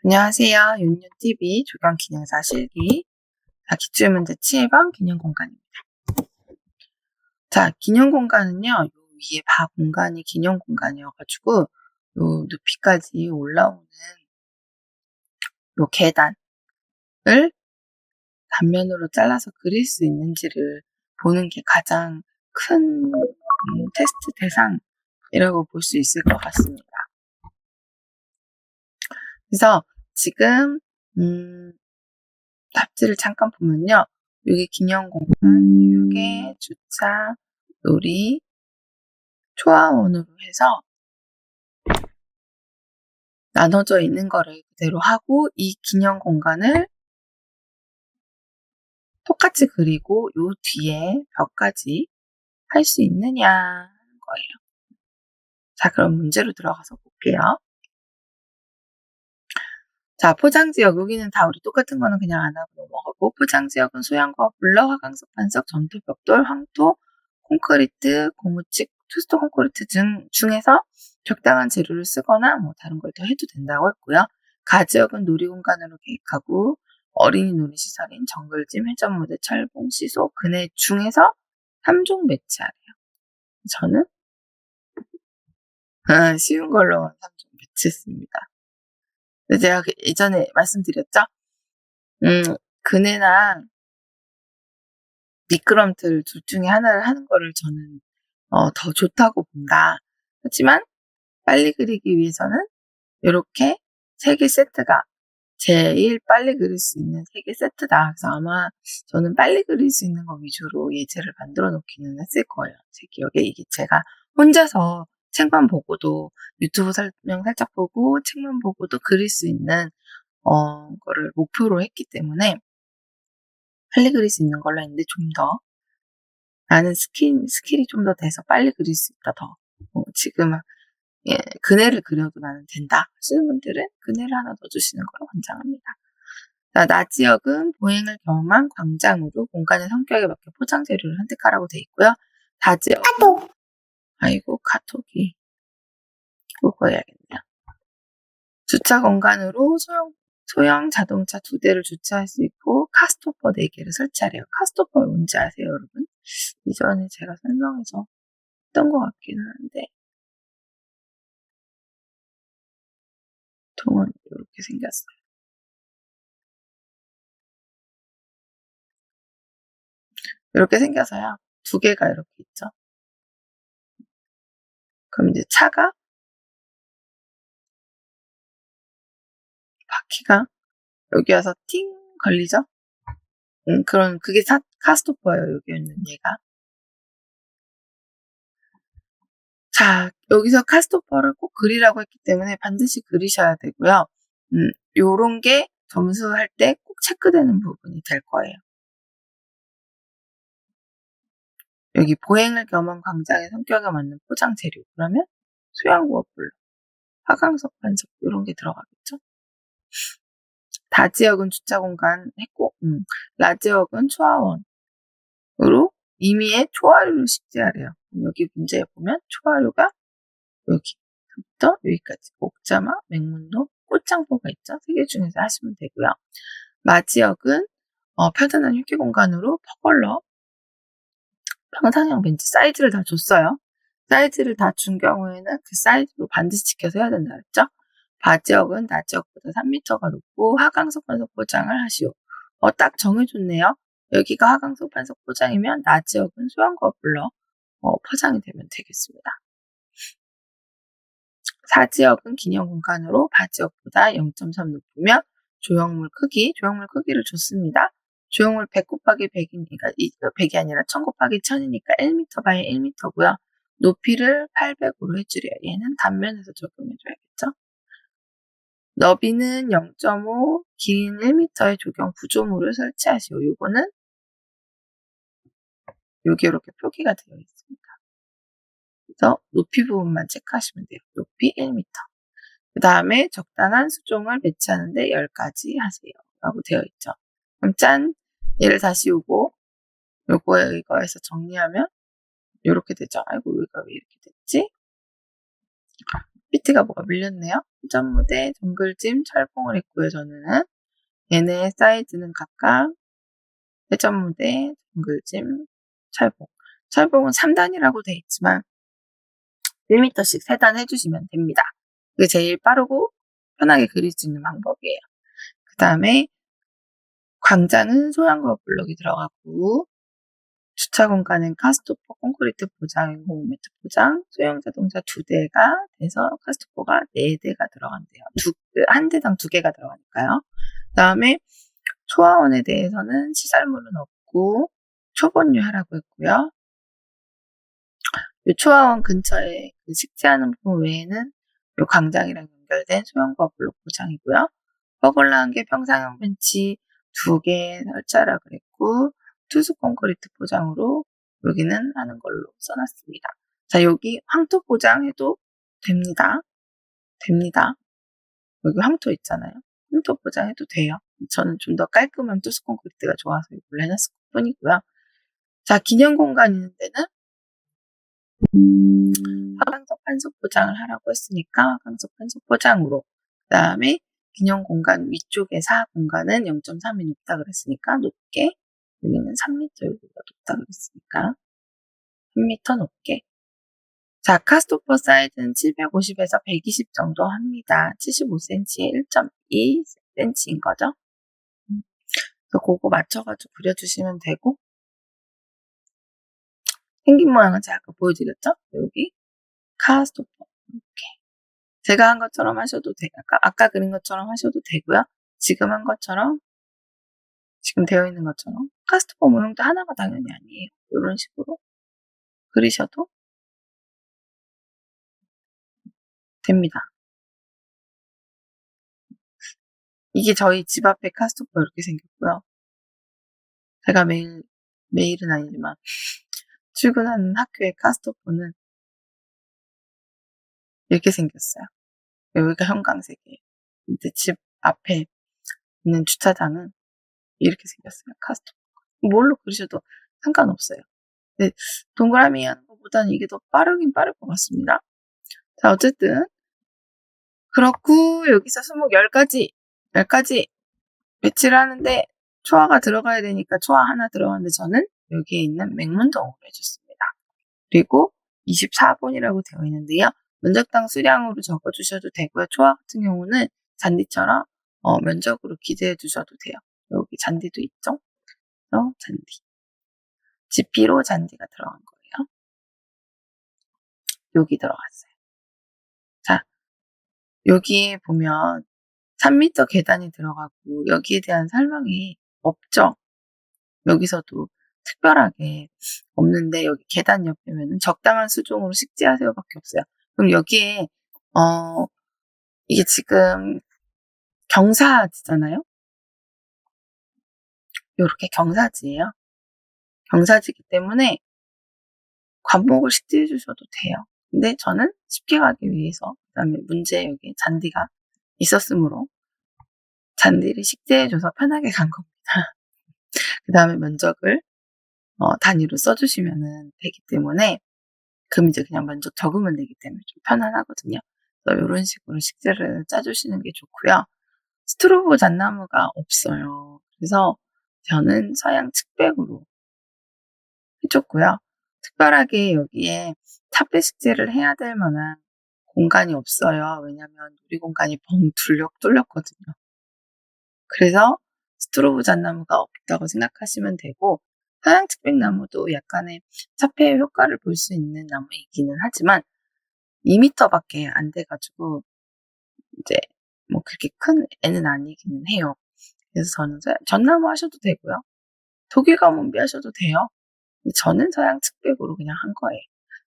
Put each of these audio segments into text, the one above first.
안녕하세요. 윤윤TV 조경기능사 실기. 자, 기출문제 7번 기능공간입니다. 자, 기능공간은요, 요 위에 바 공간이 기능공간이어가지고, 요 높이까지 올라오는 요 계단을 단면으로 잘라서 그릴 수 있는지를 보는 게 가장 큰 테스트 대상이라고 볼 수 있을 것 같습니다. 그래서 지금 답지를 잠깐 보면요. 여기 기념공간, 휴게, 주차, 놀이, 초화원으로 해서 나눠져 있는 거를 그대로 하고 이 기념공간을 똑같이 그리고 요 뒤에 벽까지 할 수 있느냐 하는 거예요. 자, 그럼 문제로 들어가서 볼게요. 자, 포장지역. 여기는 다 우리 똑같은 거는 그냥 안 하고 넘어가고, 포장지역은 소양과 블럭, 화강석, 반석, 점토, 벽돌, 황토, 콘크리트, 고무칩, 투스톤 콘크리트 중에서 적당한 재료를 쓰거나 뭐 다른 걸 더 해도 된다고 했고요. 가지역은 놀이공간으로 계획하고, 어린이 놀이시설인 정글짐, 회전무대, 철봉, 시소, 그네 중에서 3종 배치하래요. 저는 쉬운 걸로만 3종 배치했습니다. 제가 예전에 말씀드렸죠? 그네나 미끄럼틀 둘 중에 하나를 하는 거를 저는 더 좋다고 본다. 하지만 빨리 그리기 위해서는 이렇게 3개 세트가 제일 빨리 그릴 수 있는 3개 세트다. 그래서 아마 저는 빨리 그릴 수 있는 거 위주로 예제를 만들어 놓기는 했을 거예요. 제 기억에 이게 제가 혼자서 책만 보고도 유튜브 설명 살짝 보고 책만 보고도 그릴 수 있는 거를 목표로 했기 때문에 빨리 그릴 수 있는 걸로 했는데 좀 더 나는 스킬이 좀 더 돼서 빨리 그릴 수 있다 더. 지금 그네를 그려도 나는 된다 하시는 분들은 그네를 하나 넣어주시는 걸 권장합니다. 자, 낮 지역은 보행을 경험한 광장으로 공간의 성격에 맞게 포장 재료를 선택하라고 돼 있고요. 다 지역은 아이고 카톡이 그거 해야겠네요. 주차 공간으로 소형 자동차 2대를 주차할 수 있고 카스토퍼 4개를 설치하래요. 카스토퍼 뭔지 아세요, 여러분? 이전에 제가 설명해서 했던 것 같기는 한데 보통은 이렇게 생겼어요. 이렇게 생겨서요. 2개가 이렇게 있죠. 그럼 이제 차가 바퀴가 여기 와서 팅 걸리죠? 그럼 그게 카스토퍼예요. 여기 있는 얘가. 자, 여기서 카스토퍼를 꼭 그리라고 했기 때문에 반드시 그리셔야 되고요. 요런 게 점수할 때 꼭 체크되는 부분이 될 거예요. 여기 보행을 겸한 광장의 성격에 맞는 포장 재료. 그러면 소양과 블록, 화강석, 반석 이런 게 들어가겠죠. 다지역은 주차 공간 했고, 라지역은 초화원으로 임의의 초화류를 식재하래요. 여기 문제에 보면 초화류가 여기부터 여기까지 옥자마, 맹문동, 꽃장보가 있죠. 3개 중에서 하시면 되고요. 마지역은 편안한 휴게 공간으로 퍼걸러, 평상형 벤치 사이즈를 다 줬어요. 사이즈를 다 준 경우에는 그 사이즈로 반드시 지켜서 해야 된다 그랬죠. 바지역은 낮지역보다 3m가 높고 하강석 반석 포장을 하시오. 딱 정해줬네요. 여기가 하강석 반석 포장이면 낮지역은 소형과 불러 포장이 되면 되겠습니다. 사지역은 기념공간으로 바지역보다 0.3 높으며 조형물 크기를 줬습니다. 조형물 100 곱하기 100이니까 100이 아니라 1000 곱하기 1000이니까 1m 바이 1m고요. 높이를 800으로 해주래요. 얘는 단면에서 적용해줘야겠죠. 너비는 0.5, 길이는 1m의 조경 구조물을 설치하시오. 요거는 여기 이렇게 표기가 되어 있습니다. 그래서 높이 부분만 체크하시면 돼요. 높이 1m. 그 다음에 적당한 수종을 배치하는데 10가지 하세요. 라고 되어 있죠. 그럼 짠! 얘를 다시 오고 이거에서 정리하면 이렇게 되죠. 아이고, 여기가 왜 이렇게 됐지? 밑에가 뭐가 밀렸네요. 회전무대, 정글짐, 철봉을 했고요. 저는 얘네 사이즈는 각각 회전무대, 정글짐, 철봉. 철봉은 3단이라고 돼 있지만 1m씩 3단 해주시면 됩니다. 그게 제일 빠르고 편하게 그릴 수 있는 방법이에요. 그 다음에 광장은 소형거 블록이 들어가고 주차 공간은 카스토퍼 콘크리트 포장, 인공 매트 포장, 소형 자동차 2대가 돼서 카스토퍼가 4대가 들어간대요. 한 대당 2개가 들어가니까요. 그 다음에 초화원에 대해서는 시설물은 없고 초본유 하라고 했고요. 이 초화원 근처에 그 식재하는 부분 외에는 이 광장이랑 연결된 소형과 블록 포장이고요. 버글라한 게 평상형 벤치 2개 설치하라 그랬고 투수 콘크리트 포장으로 여기는 하는 걸로 써놨습니다. 자, 여기 황토 포장해도 됩니다. 여기 황토 있잖아요. 황토 포장해도 돼요. 저는 좀 더 깔끔한 투수 콘크리트가 좋아서 이걸로 해놨을 뿐이고요. 자, 기념 공간 있는 데는 화강석 판석 포장을 하라고 했으니까 화강석 판석 포장으로, 그 다음에 기념 공간 위쪽에 사 공간은 0.3이 높다 그랬으니까 높게, 여기는 3m, 여기가 높다 그랬으니까 3m 높게. 자, 카스토퍼 사이즈는 750에서 120 정도 합니다. 75cm에 1.2cm인 거죠. 그래서 그거 맞춰가지고 그려주시면 되고, 생긴 모양은 제가 아까 보여드렸죠? 여기 카스토퍼 이렇게 제가 한 것처럼 하셔도 돼요. 아까 그린 것처럼 하셔도 되고요. 지금 한 것처럼, 지금 되어 있는 것처럼 카스토퍼 모형도 하나가 당연히 아니에요. 이런 식으로 그리셔도 됩니다. 이게 저희 집 앞에 카스토퍼 이렇게 생겼고요. 제가 매일은 아니지만 출근하는 학교의 카스토퍼는 이렇게 생겼어요. 여기가 형광색이에요. 근데 집 앞에 있는 주차장은 이렇게 생겼어요. 카스토퍼. 뭘로 그리셔도 상관없어요. 근데 동그라미 하는 것보다는 이게 더 빠르긴 빠를 것 같습니다. 자, 어쨌든 그렇고 여기서 수목 10가지 배치를 하는데 초화가 들어가야 되니까 초화 하나 들어가는데 저는 여기에 있는 맹문동으로 해줬습니다. 그리고 24번이라고 되어 있는데요. 면적당 수량으로 적어주셔도 되고요. 초화 같은 경우는 잔디처럼 면적으로 기재해 주셔도 돼요. 여기 잔디도 있죠? 잔디. 지피로 잔디가 들어간 거예요. 여기 들어갔어요. 자, 여기에 보면 3m 계단이 들어가고 여기에 대한 설명이 없죠. 여기서도 특별하게 없는데 여기 계단 옆에는 적당한 수종으로 식재하세요밖에 없어요. 그럼 여기에 이게 지금 경사지잖아요. 이렇게 경사지예요. 경사지기 때문에 관목을 식재해 주셔도 돼요. 근데 저는 쉽게 가기 위해서, 그다음에 문제 여기 잔디가 있었으므로 잔디를 식재해줘서 편하게 간 겁니다. 그 다음에 면적을 단위로 써주시면 되기 때문에, 그럼 이제 그냥 면적 적으면 되기 때문에 좀 편안하거든요. 그래서 이런 식으로 식재를 짜주시는 게 좋고요. 스트로브 잣나무가 없어요. 그래서 저는 서양 측백으로 해줬고요. 특별하게 여기에 탑배 식재를 해야 될 만한 공간이 없어요. 왜냐면 우리 공간이 벙 뚫렸거든요. 그래서 스트로브 잣나무가 없다고 생각하시면 되고, 서양 측백나무도 약간의 차폐 효과를 볼 수 있는 나무이기는 하지만 2m밖에 안 돼가지고 이제 뭐 그렇게 큰 애는 아니기는 해요. 그래서 저는 전나무 하셔도 되고요. 독일 가문비 하셔도 돼요. 저는 서양 측백으로 그냥 한 거예요.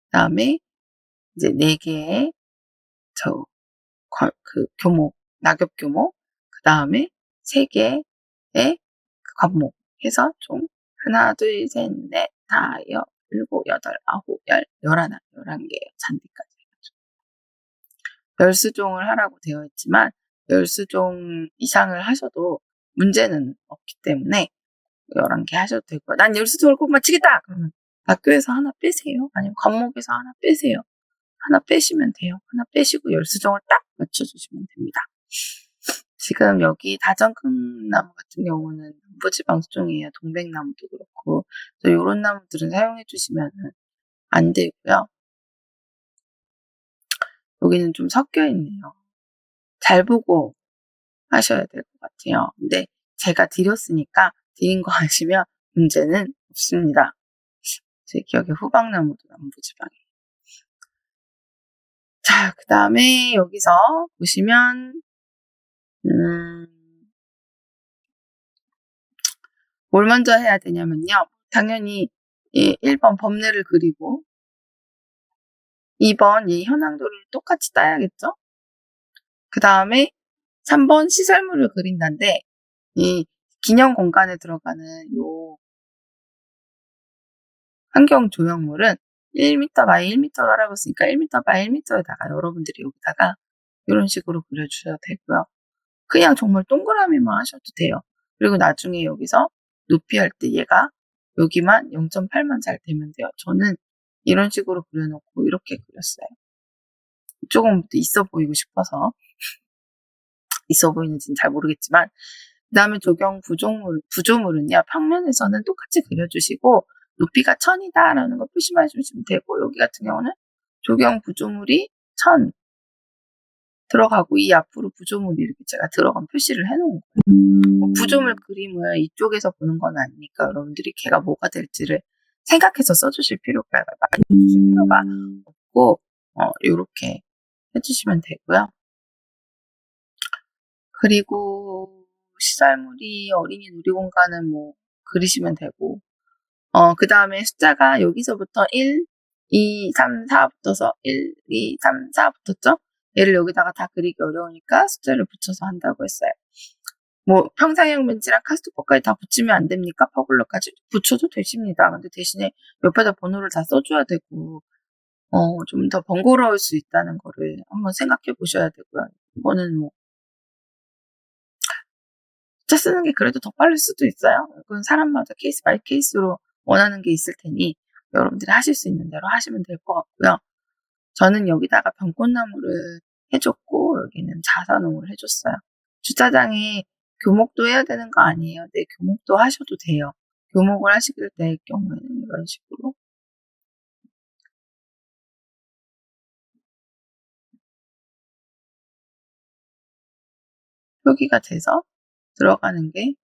그 다음에 이제 4개의 교목, 낙엽 교목, 그 다음에 3개의 관목 해서 총 하나, 둘, 셋, 넷, 다, 여, 7, 8, 9, 10, 11개예요. 잔디까지 해가지고. 10수종을 하라고 되어 있지만 10수종 이상을 하셔도 문제는 없기 때문에 11개 하셔도 되고요. 난 10수종을 꼭 맞히겠다! 그러면 학교에서 하나 빼세요. 아니면 관목에서 하나 빼세요. 하나 빼시면 돼요. 하나 빼시고 10수종을 딱 맞춰주시면 됩니다. 지금 여기 다전금나무 같은 경우는 남부지방 수종이에요. 동백나무도 그렇고. 요런 나무들은 사용해 주시면 안 되고요. 여기는 좀 섞여 있네요. 잘 보고 하셔야 될 것 같아요. 근데 제가 드렸으니까 드린 거 아시면 문제는 없습니다. 제 기억에 후박나무도 남부지방이에요. 자, 그 다음에 여기서 보시면 뭘 먼저 해야 되냐면요. 당연히 1번 법례를 그리고 2번 이 현황도를 똑같이 따야겠죠. 그 다음에 3번 시설물을 그린다는데 이 기념 공간에 들어가는 요 환경 조형물은 1m by 1m로 하라고 했으니까 1m by 1m에다가 여러분들이 여기다가 이런 식으로 그려주셔도 되고요. 그냥 정말 동그라미만 하셔도 돼요. 그리고 나중에 여기서 높이 할 때 얘가 여기만 0.8만 잘 되면 돼요. 저는 이런 식으로 그려놓고 이렇게 그렸어요. 조금 있어 보이고 싶어서. 있어 보이는지는 잘 모르겠지만 그 다음에 조경 구조물은요. 평면에서는 똑같이 그려주시고 높이가 1000이다 라는 거 표시만 해주시면 되고 여기 같은 경우는 조경 구조물이 1000 들어가고 이 앞으로 구조물이 이렇게 제가 들어간 표시를 해놓은 거예요. 뭐 구조물 그림을 이쪽에서 보는 건 아니니까 여러분들이 걔가 뭐가 될지를 생각해서 써주실 필요가 많이 써주실 필요가 없고 이렇게 해주시면 되고요. 그리고 시설물이 어린이 놀이공간은 뭐 그리시면 되고 그 다음에 숫자가 여기서부터 1, 2, 3, 4 붙어서 1, 2, 3, 4 붙었죠? 얘를 여기다가 다 그리기 어려우니까 숫자를 붙여서 한다고 했어요. 뭐 평상형 벤치랑 카스트포까지 다 붙이면 안 됩니까? 퍼블럭까지 붙여도 되십니다. 근데 대신에 옆에다 번호를 다 써줘야 되고 좀 더 번거로울 수 있다는 거를 한번 생각해 보셔야 되고요. 이거는 뭐 숫자 쓰는 게 그래도 더 빠를 수도 있어요. 그건 사람마다 케이스 바이 케이스로 원하는 게 있을 테니 여러분들이 하실 수 있는 대로 하시면 될 것 같고요. 저는 여기다가 병꽃나무를 해줬고 여기는 자사농을 해줬어요. 주차장에 교목도 해야 되는 거 아니에요. 네, 교목도 하셔도 돼요. 교목을 하시게 될 경우에는 이런 식으로 표기가 돼서 들어가는 게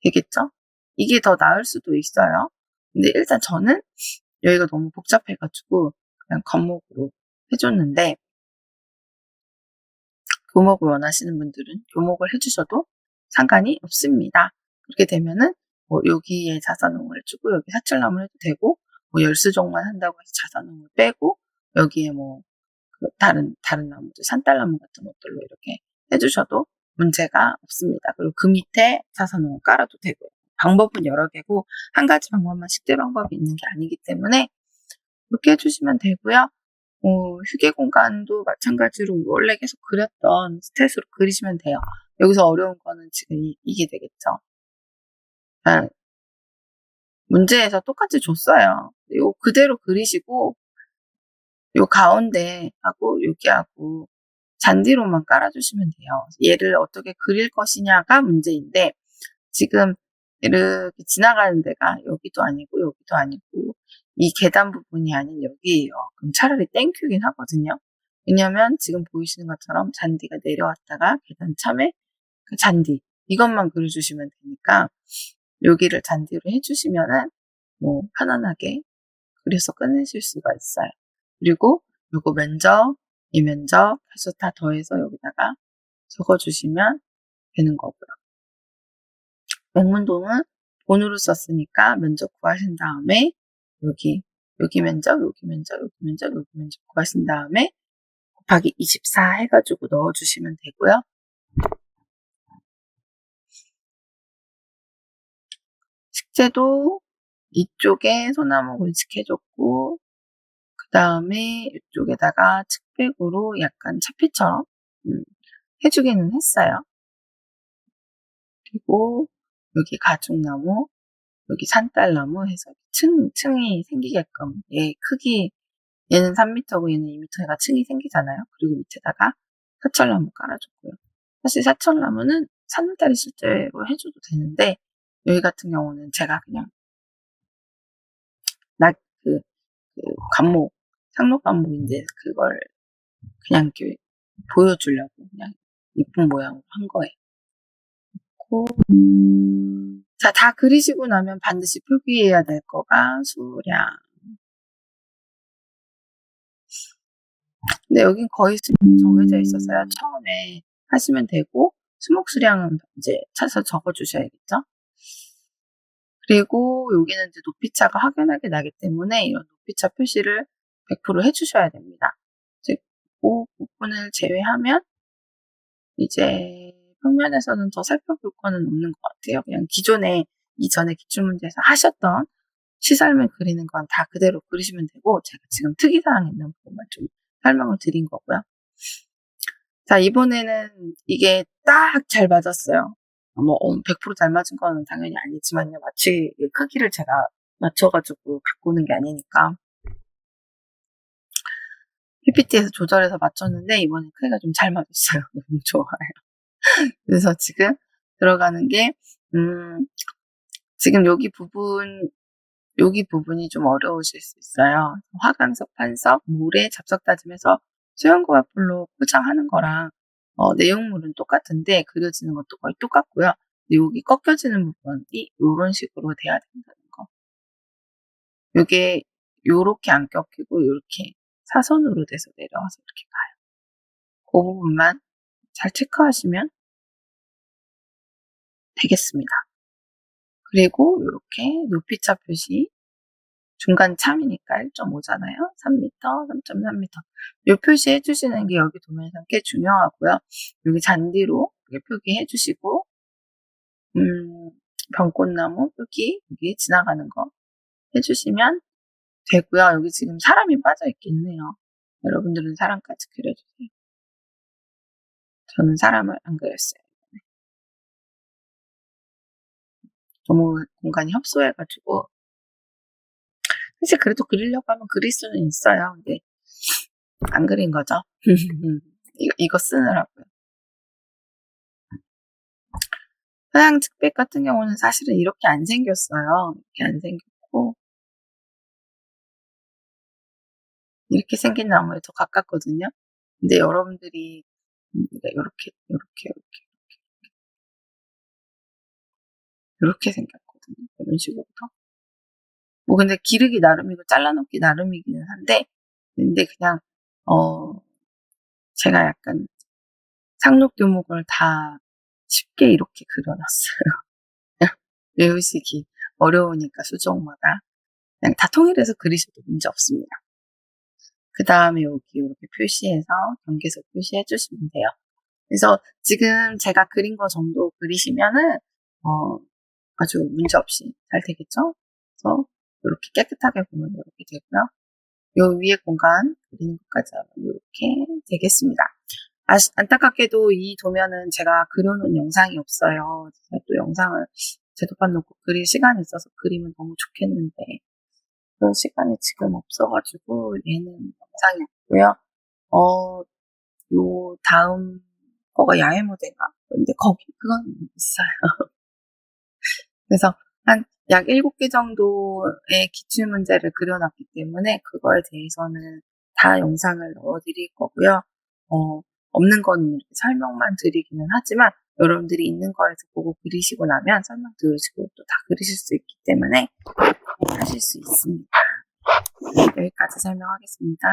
되겠죠? 이게 더 나을 수도 있어요. 근데 일단 저는 여기가 너무 복잡해가지고 그냥 겉목으로 해줬는데 교목을 원하시는 분들은 교목을 해주셔도 상관이 없습니다. 그렇게 되면은 뭐 여기에 자사농을 해주고 여기 사철나무를 해도 되고 뭐 열수종만 한다고 해서 자사농을 빼고 여기에 뭐 다른 나무들 산딸나무 같은 것들로 이렇게 해주셔도 문제가 없습니다. 그리고 그 밑에 자사농을 깔아도 되고요. 방법은 여러 개고 한 가지 방법만 식대 방법이 있는 게 아니기 때문에 그렇게 해주시면 되고요. 휴게 공간도 마찬가지로 원래 계속 그렸던 스탯으로 그리시면 돼요. 여기서 어려운 거는 지금 이게 되겠죠. 문제에서 똑같이 줬어요. 요 그대로 그리시고 요 가운데하고 여기하고 잔디로만 깔아주시면 돼요. 얘를 어떻게 그릴 것이냐가 문제인데 지금 이렇게 지나가는 데가 여기도 아니고 여기도 아니고 이 계단 부분이 아닌 여기예요. 그럼 차라리 땡큐긴 하거든요. 왜냐면 지금 보이시는 것처럼 잔디가 내려왔다가 계단 참에 그 잔디 이것만 그려주시면 되니까 여기를 잔디로 해주시면은 뭐 편안하게 그려서 끝내실 수가 있어요. 그리고 요거 면적, 이 면적 해서 다 더해서 여기다가 적어주시면 되는 거고요. 맹문동은 본으로 썼으니까 면적 구하신 다음에 여기 면적, 여기 면적, 여기 면적, 여기 면적 구하신 다음에 곱하기 24 해가지고 넣어주시면 되고요. 식재도 이쪽에 소나무 군식해줬고 그 다음에 이쪽에다가 측백으로 약간 차피처럼 해주기는 했어요. 그리고 여기 가죽나무, 여기 산딸나무 해서 층이 생기게끔 얘 크기 얘는 3m고 얘는 2m니까 층이 생기잖아요. 그리고 밑에다가 사철나무 깔아줬고요. 사실 사철나무는 산울타리 실제로 해줘도 되는데 여기 같은 경우는 제가 그냥 그 관목 상록관목인데 그걸 그냥 이렇게 보여주려고 그냥 이쁜 모양으로 한 거예요. 자, 다 그리시고 나면 반드시 표기해야 될 거가 수량. 근데 여긴 거의 수량이 정해져 있어서요. 처음에 하시면 되고 수목 수량은 이제 찾아서 적어주셔야겠죠. 그리고 여기는 이제 높이차가 확연하게 나기 때문에 이런 높이차 표시를 100% 해주셔야 됩니다. 즉, 그 부분을 제외하면 이제 평면에서는 더 살펴볼 거는 없는 것 같아요. 그냥 기존에 이전에 기출문제에서 하셨던 시설물 그리는 건 다 그대로 그리시면 되고 제가 지금 특이사항 있는 부분만 좀 설명을 드린 거고요. 자, 이번에는 이게 딱 잘 맞았어요. 뭐 100% 잘 맞은 건 당연히 아니지만요. 마치 크기를 제가 맞춰가지고 갖고 오는 게 아니니까 PPT에서 조절해서 맞췄는데 이번에 크기가 좀 잘 맞았어요. 너무 좋아요. 그래서 지금 들어가는 게 지금 여기 부분이 좀 어려우실 수 있어요. 화강석, 판석, 모래, 잡석 다짐해서 수영고와풀로 포장하는 거랑 내용물은 똑같은데 그려지는 것도 거의 똑같고요. 근데 여기 꺾여지는 부분이 이런 식으로 돼야 된다는 거. 이게 요렇게 안 꺾이고 이렇게 사선으로 돼서 내려와서 이렇게 가요. 그 부분만 잘 체크하시면 되겠습니다. 그리고 이렇게 높이차 표시 중간 참이니까 1.5잖아요. 3m, 3.3m. 이 표시 해주시는 게 여기 도면상 꽤 중요하고요. 여기 잔디로 표기해 주시고 병꽃나무 표기 여기 지나가는 거 해주시면 되고요. 여기 지금 사람이 빠져 있긴 해요. 여러분들은 사람까지 그려주세요. 저는 사람을 안 그렸어요. 너무 공간이 협소해가지고 사실 그래도 그리려고 하면 그릴 수는 있어요. 근데 안 그린 거죠. 이거 쓰느라고요. 서양 측백 같은 경우는 사실은 이렇게 안 생겼어요. 이렇게 안 생겼고 이렇게 생긴 나무에 더 가깝거든요. 근데 여러분들이 이렇게 생겼거든요. 이런 식으로. 뭐 근데 기르기 나름이고 잘라놓기 나름이기는 한데 근데 그냥 제가 약간 상록교목을 다 쉽게 이렇게 그려놨어요. 외우시기 어려우니까 수종마다 그냥 다 통일해서 그리셔도 문제 없습니다. 그 다음에 여기 이렇게 표시해서 경계선 표시해 주시면 돼요. 그래서 지금 제가 그린 거 정도 그리시면은 아주 문제 없이 잘 되겠죠? 그래서 이렇게 깨끗하게 보면 이렇게 되고요. 요 위에 공간 그리는 것까지 하면 이렇게 되겠습니다. 안타깝게도 이 도면은 제가 그려놓은 영상이 없어요. 제가 또 영상을 제도판 놓고 그릴 시간이 있어서 그리면 너무 좋겠는데 그런 시간이 지금 없어가지고 얘는 영상이 없고요. 요 다음 거가 야외무대인가? 근데 그건 있어요. 그래서 한 약 7개 정도의 기출문제를 그려놨기 때문에 그거에 대해서는 다 영상을 넣어드릴 거고요. 없는 거는 이렇게 설명만 드리기는 하지만 여러분들이 있는 거에서 보고 그리시고 나면 설명 들으시고 또 다 그리실 수 있기 때문에 하실 수 있습니다. 여기까지 설명하겠습니다.